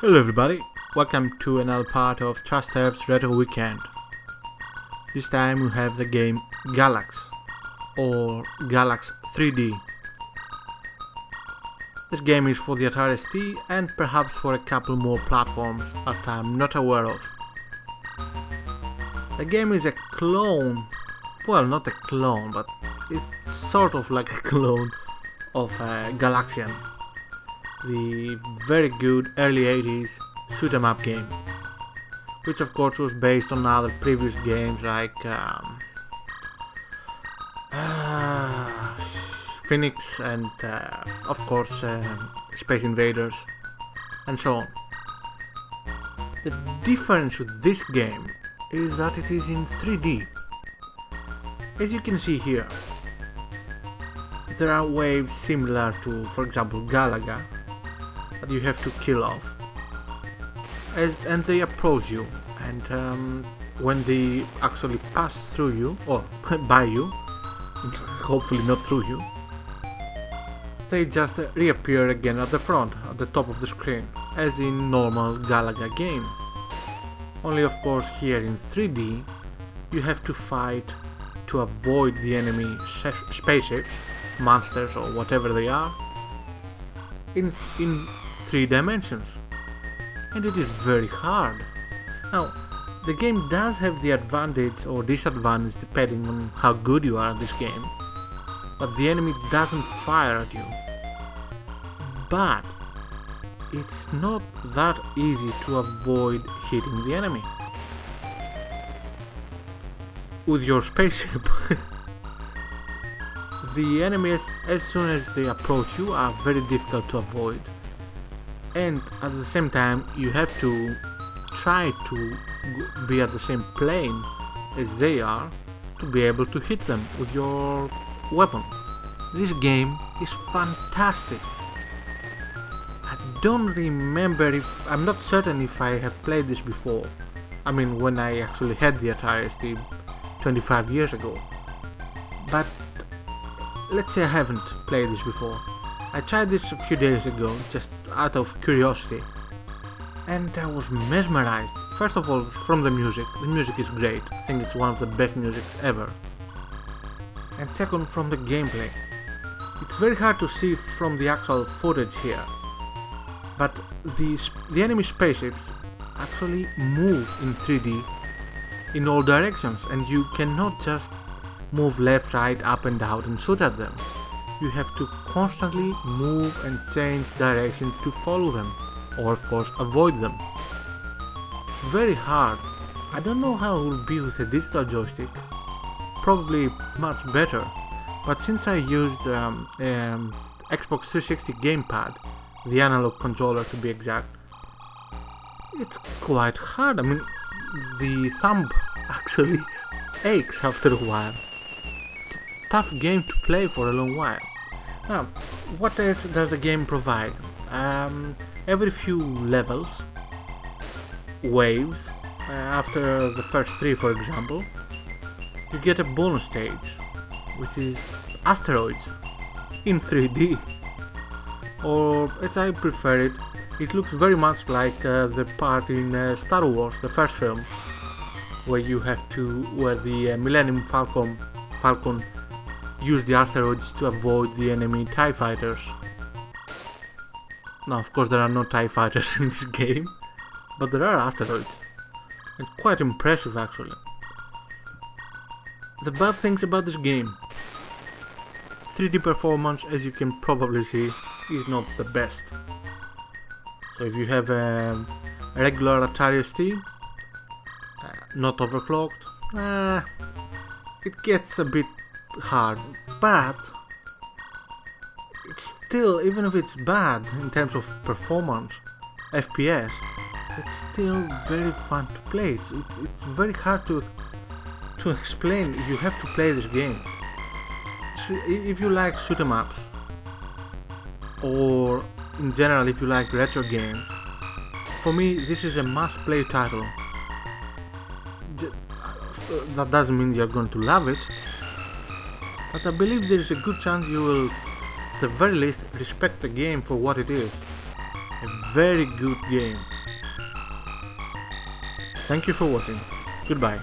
Hello everybody, welcome to another part of Trusteft's Retro Weekend. This time we have the game Galax, or Galax 3D. This game is for the Atari ST and perhaps for a couple more platforms that I'm not aware of. The game is a clone, well, not a clone, but it's sort of like a clone of Galaxian, the very good early 80s shoot 'em up game, which of course was based on other previous games like Phoenix and of course Space Invaders and so on. The difference with this game is that it is in 3D. As you can see here, there are waves similar to, for example, Galaga, that you have to kill off, and they approach you, and when they actually pass through you, or by you, hopefully not through you, they just reappear again at the front, at the top of the screen, as in normal Galaga game. Only of course here in 3D you have to fight to avoid the enemy spaceships, monsters or whatever they are, in 3 dimensions, and it is very hard. Now, the game does have the advantage or disadvantage depending on how good you are at this game, but the enemy doesn't fire at you. But it's not that easy to avoid hitting the enemy with your spaceship. The enemies, as soon as they approach you, are very difficult to avoid, and at the same time you have to try to be at the same plane as they are to be able to hit them with your weapon. This game is fantastic. I don't remember I'm not certain if I have played this before. I mean, when I actually had the Atari ST 25 years ago. But let's say I haven't played this before. I tried this a few days ago, just out of curiosity, and I was mesmerized. First of all, from the music. The music is great. I think it's one of the best musics ever. And second, from the gameplay. It's very hard to see from the actual footage here, but the enemy spaceships actually move in 3D in all directions, and you cannot just move left, right, up and down and shoot at them. You have to constantly move and change direction to follow them, or of course avoid them. It's very hard. I don't know how it will be with a digital joystick, probably much better, but since I used Xbox 360 gamepad, the analog controller to be exact, it's quite hard. I mean, the thumb actually aches after a while. It's a tough game to play for a long while. Now, what else does the game provide? Every few levels, waves, after the first 3 for example, you get a bonus stage, which is asteroids in 3D, or as I prefer it, it looks very much like the part in Star Wars, the first film, where the Millennium Falcon use the asteroids to avoid the enemy TIE fighters. Now, of course, there are no TIE fighters in this game, but there are asteroids, and quite impressive actually. The bad things about this game: 3D performance, as you can probably see, is not the best. So if you have a regular Atari ST, not overclocked, it gets a bit hard, but it's still, even if it's bad in terms of performance, FPS, it's still very fun to play. It's very hard to explain. You have to play this game. So if you like shoot 'em ups, or in general if you like retro games, for me this is a must-play title. That doesn't mean you're going to love it, but I believe there is a good chance you will, at the very least, respect the game for what it is. A very good game. Thank you for watching. Goodbye.